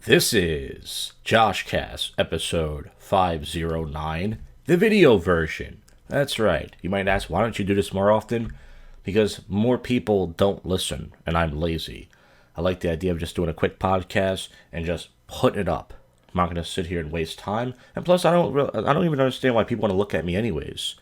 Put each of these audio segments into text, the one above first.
This is JoshCast episode 509, the video version. That's right. You might ask, why don't you do this more often? Because more people don't listen, and I'm lazy. I like the idea of just doing a quick podcast and just putting it up. I'm not going to sit here and waste time. And plus, I don't even understand why people want to look at me anyways.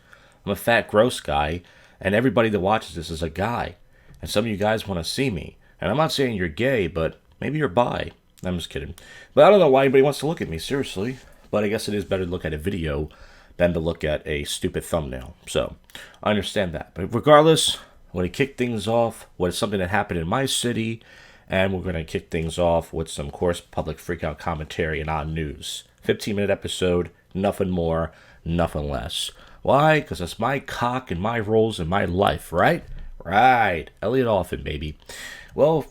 I'm a fat, gross guy, and everybody that watches this is a guy. And some of you guys want to see me. And I'm not saying you're gay, but maybe you're bi. I'm just kidding. But I don't know why anybody wants to look at me, seriously. But I guess it is better to look at a video than to look at a stupid thumbnail. So, I understand that. But regardless, I want to kick things off with something that happened in my city. And we're going to kick things off with some, of course, public freakout commentary and odd news. 15-minute episode, nothing more, nothing less. Why? Because it's my cock and my roles in my life, right? Right. Elliot Offin, baby. Well,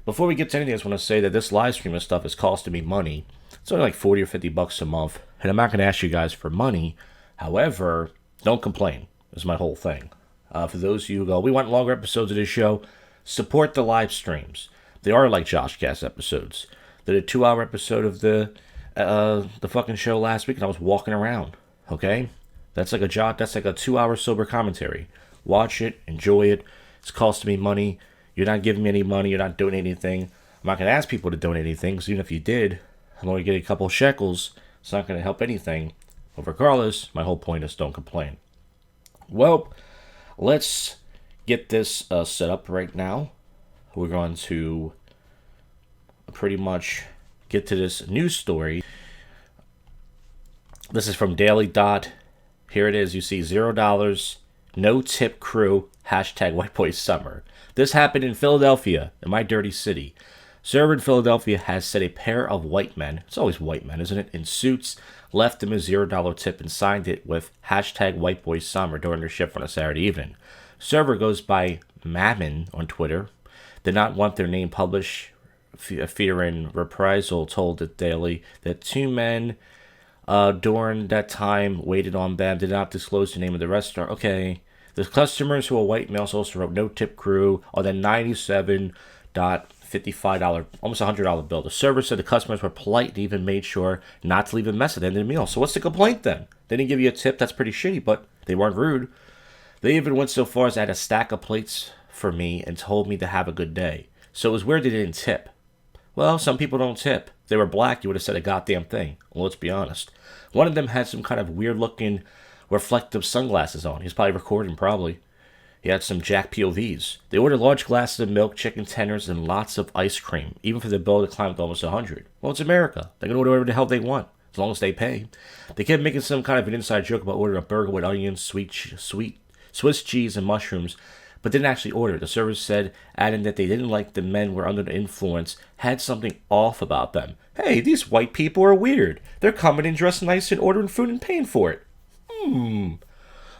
before we get to anything, I just want to say that this live stream and stuff is costing me money. It's only like 40 or 50 bucks a month, and I'm not going to ask you guys for money. However, don't complain. Is my whole thing. For those of you who go, we want longer episodes of this show, support the live streams. They are like JoshCast episodes. They did a 2-hour episode of the fucking show last week, and I was walking around. Okay, that's like a 2-hour sober commentary. Watch it, enjoy it. It's costing me money. You're not giving me any money. You're not doing anything. I'm not going to ask people to donate anything, because even if you did, I'm only getting a couple shekels. It's not going to help anything. But regardless, my whole point is don't complain. Well, let's get this set up right now. We're going to pretty much get to this news story. This is from Daily Dot. Here it is. You see $0, no tip crew, hashtag White Boy Summer. This happened in Philadelphia, in my dirty city. Server in Philadelphia has said a pair of white men, it's always white men, isn't it, in suits, left him a $0 tip and signed it with hashtag White Boy Summer during their shift on a Saturday evening. Server goes by Mammon on Twitter. Did not want their name published, fearing reprisal, told the Daily that two men during that time waited on them, did not disclose the name of the restaurant. Okay. The customers who are white males also wrote no tip crew on the $97.55, almost $100 bill. The server said the customers were polite and even made sure not to leave a mess at the end of the meal. So what's the complaint then? They didn't give you a tip. That's pretty shitty, but they weren't rude. They even went so far as to add a stack of plates for me and told me to have a good day. So it was weird they didn't tip. Well, some people don't tip. If they were black, you would have said a goddamn thing. Well, let's be honest. One of them had some kind of weird-looking reflective sunglasses on. He's probably recording, probably. He had some Jack POVs. They ordered large glasses of milk, chicken tenders, and lots of ice cream, even for the bill to climb to almost 100. Well, it's America. They can order whatever the hell they want, as long as they pay. They kept making some kind of an inside joke about ordering a burger with onions, sweet Swiss cheese, and mushrooms, but didn't actually order. The server said, adding that they didn't like the men were under the influence, had something off about them. Hey, these white people are weird. They're coming in dressed nice and ordering food and paying for it.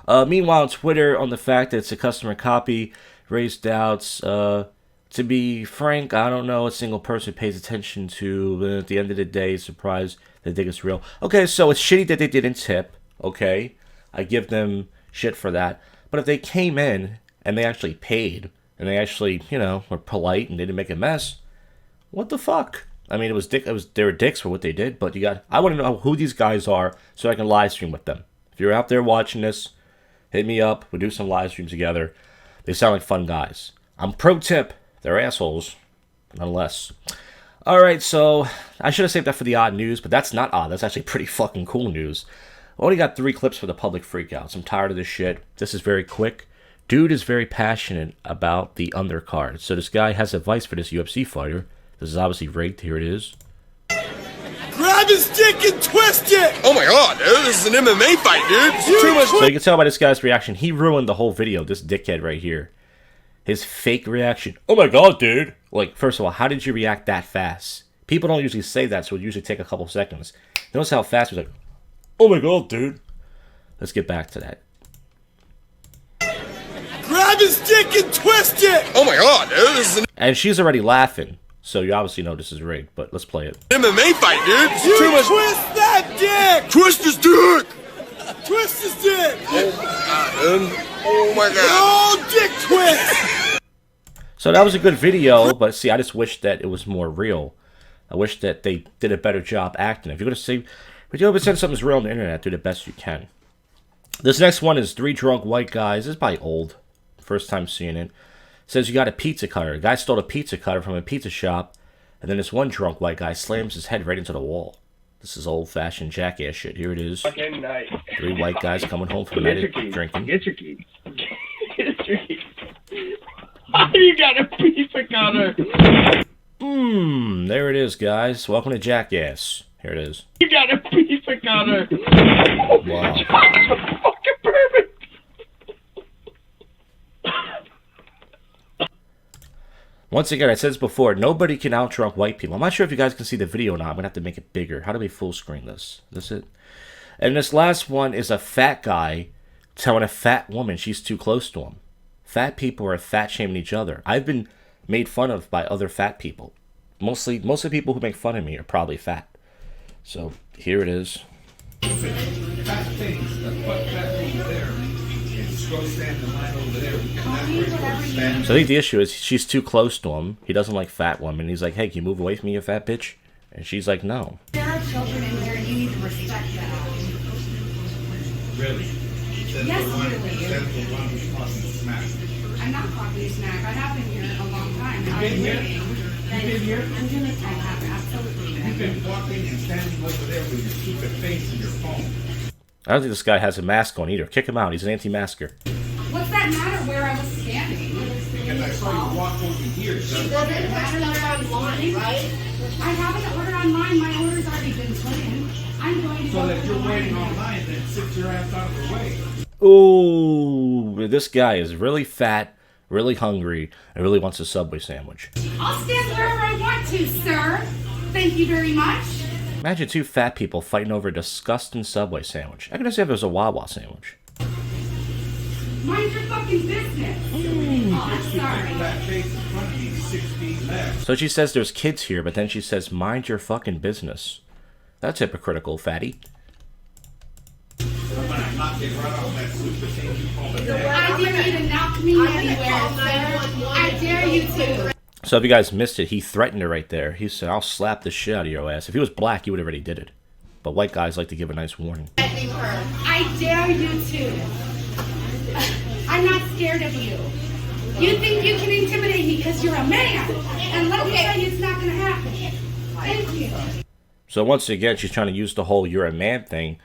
Meanwhile, on Twitter, on the fact that it's a customer copy, raised doubts. To be frank, I don't know a single person pays attention to. At the end of the day, surprised they think it's real. Okay, so it's shitty that they didn't tip. Okay, I give them shit for that. But if they came in and they actually paid and they actually, were polite and didn't make a mess, what the fuck? I mean, they were dicks for what they did. But I want to know who these guys are so I can live stream with them. If you're out there watching this, hit me up. We'll do some live streams together. They sound like fun guys. I'm pro tip. They're assholes. Nonetheless. Alright, so I should have saved that for the odd news, but that's not odd. That's actually pretty fucking cool news. I only got 3 clips for the public freakouts. I'm tired of this shit. This is very quick. Dude is very passionate about the undercard. So this guy has advice for this UFC fighter. This is obviously rigged. Here it is. Grab his dick and twist it! Oh my god, dude, this is an MMA fight, dude. Too much. So you can tell by this guy's reaction, he ruined the whole video, this dickhead right here. His fake reaction. Oh my god, dude. Like, first of all, how did you react that fast? People don't usually say that, so it usually take a couple seconds. Notice how fast he was like, oh my god, dude. Let's get back to that. Grab his dick and twist it! Oh my god, dude, this is an And she's already laughing. So you obviously know this is rigged, but let's play it. MMA fight, dude. Too much. Twist that dick! Twist his dick! Twist his dick! Oh my god, dude. Oh my god. Oh, dick twist! So that was a good video, but see, I just wish that it was more real. I wish that they did a better job acting. If you're going to say, if you're going to send something's real on the internet, do the best you can. This next one is 3 drunk white guys. This is probably old. First time seeing it. It says you got a pizza cutter. A guy stole a pizza cutter from a pizza shop, and then this one drunk white guy slams his head right into the wall. This is old-fashioned jackass shit. Here it is. 3 white guys coming home from the night of drinking. Get your keys. Get your keys. You got a pizza cutter. There it is, guys. Welcome to Jackass. Here it is. You got a pizza cutter. Wow. Fucking perfect. Once again, I said this before, nobody can out-drunk white people. I'm not sure if you guys can see the video or not. I'm going to have to make it bigger. How do we full screen this? Is this it? And this last one is a fat guy telling a fat woman she's too close to him. Fat people are fat-shaming each other. I've been made fun of by other fat people. Most of the people who make fun of me are probably fat. So, here it is. So I think the issue is she's too close to him. He doesn't like fat women. He's like, hey, can you move away from me, you fat bitch? And she's like, no. There are children in there, you need to respect that. Really? Yes, really. That's the one who's talking smack. I'm not talking smack. I have been here a long time. You've been here? You've been here? I'm doing it. I have absolutely been. You've been walking and standing over there with your stupid face and your phone. I don't think this guy has a mask on either. Kick him out. He's an anti-masker. What's that matter where I was standing? Because I saw you walk over here. Does it matter that I'm online, right? I haven't ordered online. My order's already been put in. I'm going to So go that to you're the waiting line. online, then sit your ass out of the way. Ooh, this guy is really fat, really hungry, and really wants a Subway sandwich. I'll stand wherever I want to, sir. Thank you very much. Imagine 2 fat people fighting over a disgusting Subway sandwich. I could have said if it was a Wawa sandwich. Mind your fucking business. Oh, I'm sorry. That face in front of me is 6 feet left. So she says there's kids here, but then she says, mind your fucking business. That's hypocritical, fatty. When I knock it right off that super thing you call it. I dare you to knock me anywhere, sir. I dare you to. So if you guys missed it, he threatened her right there. He said, I'll slap the shit out of your ass. If he was black, he would have already did it. But white guys like to give a nice warning. I dare you to. I'm not scared of you. You think you can intimidate me because you're a man. And let me tell you, it's not going to happen. Thank you. So once again, she's trying to use the whole you're a man thing.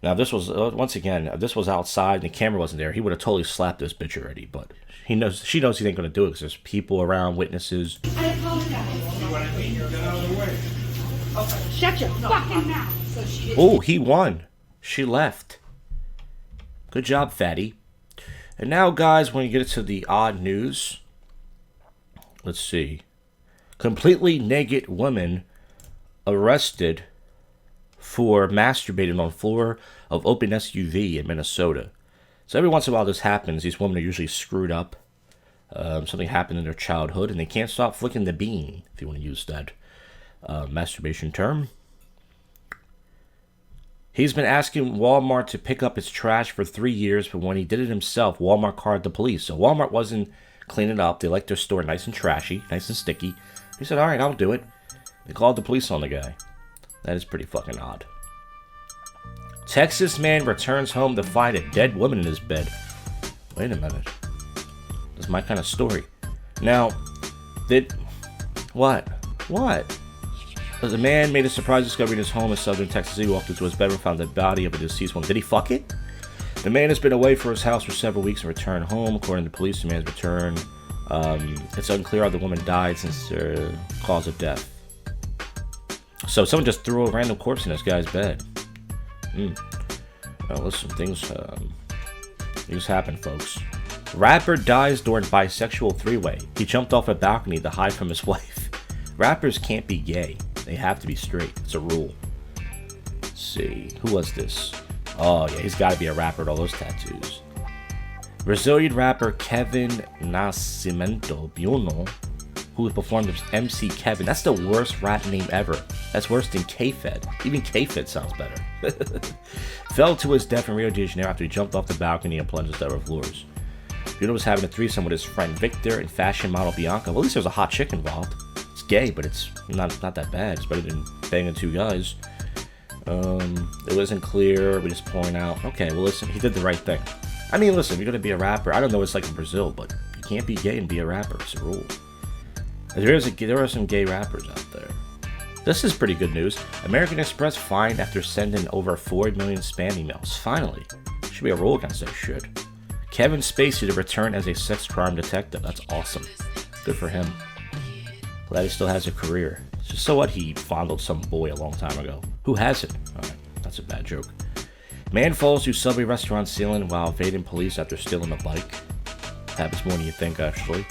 Now this was, once again, if this was outside and the camera wasn't there, he would have totally slapped this bitch already. But she knows he ain't going to do it because there's people around, witnesses. I apologize. You know what I mean? You get out of the way. Okay. Shut your fucking mouth. Oh, he won. She left. Good job, fatty. And now, guys, when you get to the odd news, let's see. Completely naked woman arrested for masturbating on floor of open SUV in Minnesota. So every once in a while this happens. These women are usually screwed up. Something happened in their childhood, and they can't stop flicking the bean, if you want to use that masturbation term. He's been asking Walmart to pick up his trash for 3 years, but when he did it himself, Walmart called the police. So Walmart wasn't cleaning up. They like their store nice and trashy, nice and sticky. He said, all right, I'll do it. They called the police on the guy. That is pretty fucking odd. Texas man returns home to find a dead woman in his bed. Wait a minute. That's my kind of story. Now, What? The man made a surprise discovery in his home in southern Texas. He walked into his bedroom, found the body of a deceased woman. Did he fuck it? The man has been away from his house for several weeks and returned home. According to police, the man's return. It's unclear how the woman died since her cause of death. So someone just threw a random corpse in this guy's bed. Well, listen, things happen, folks. Rapper dies during bisexual three-way. He jumped off a balcony to hide from his wife. Rappers can't be gay. They have to be straight. It's a rule. Let's see. Who was this? Oh, yeah, he's got to be a rapper with all those tattoos. Brazilian rapper Kevin Nascimento Bueno, who performed as MC Kevin. That's the worst rap name ever. That's worse than K-Fed. Even K-Fed sounds better. Fell to his death in Rio de Janeiro after he jumped off the balcony and plunged to several floors. Bueno was having a threesome with his friend Victor and fashion model Bianca. Well, at least there was a hot chick involved. It's gay, but it's not that bad. It's better than banging 2 guys. It wasn't clear. We just point out, okay, well, listen, he did the right thing. I mean, listen, you're gonna be a rapper. I don't know what it's like in Brazil, but you can't be gay and be a rapper. It's a rule. There are some gay rappers out there. This is pretty good news. American Express fined after sending over 4 million spam emails. Finally. Should be a rule against that shit. Kevin Spacey to return as a sex crime detective. That's awesome. Good for him. Glad he still has a career. Just so what, he fondled some boy a long time ago. Who hasn't? Alright, that's a bad joke. Man falls through Subway restaurant ceiling while evading police after stealing a bike. Happens more than you think, actually.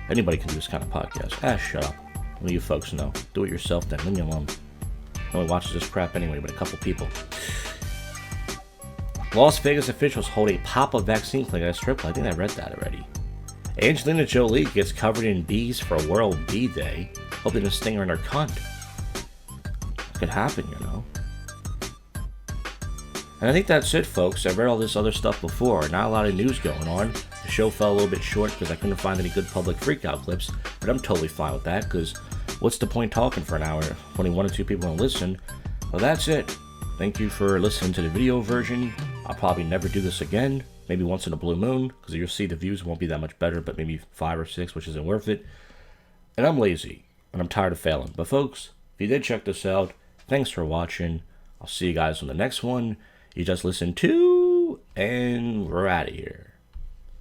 Anybody can do this kind of podcast. Shut up. Let you folks know. Do it yourself then. Leave me alone. No one watches this crap anyway, but a couple people. Las Vegas officials hold a pop-up vaccine clinic at a strip club. I think I read that already. Angelina Jolie gets covered in bees for World Bee Day, hoping to sting her in her cunt. Could happen, you know. And I think that's it, folks. I read all this other stuff before. Not a lot of news going on. The show fell a little bit short because I couldn't find any good public freakout clips, but I'm totally fine with that because what's the point talking for an hour if only 1 or 2 people want to listen? Well, that's it. Thank you for listening to the video version. I'll probably never do this again. Maybe once in a blue moon, because you'll see the views won't be that much better, but maybe 5 or 6, which isn't worth it. And I'm lazy, and I'm tired of failing. But folks, if you did check this out, thanks for watching. I'll see you guys on the next one. You just listened to, and we're out of here.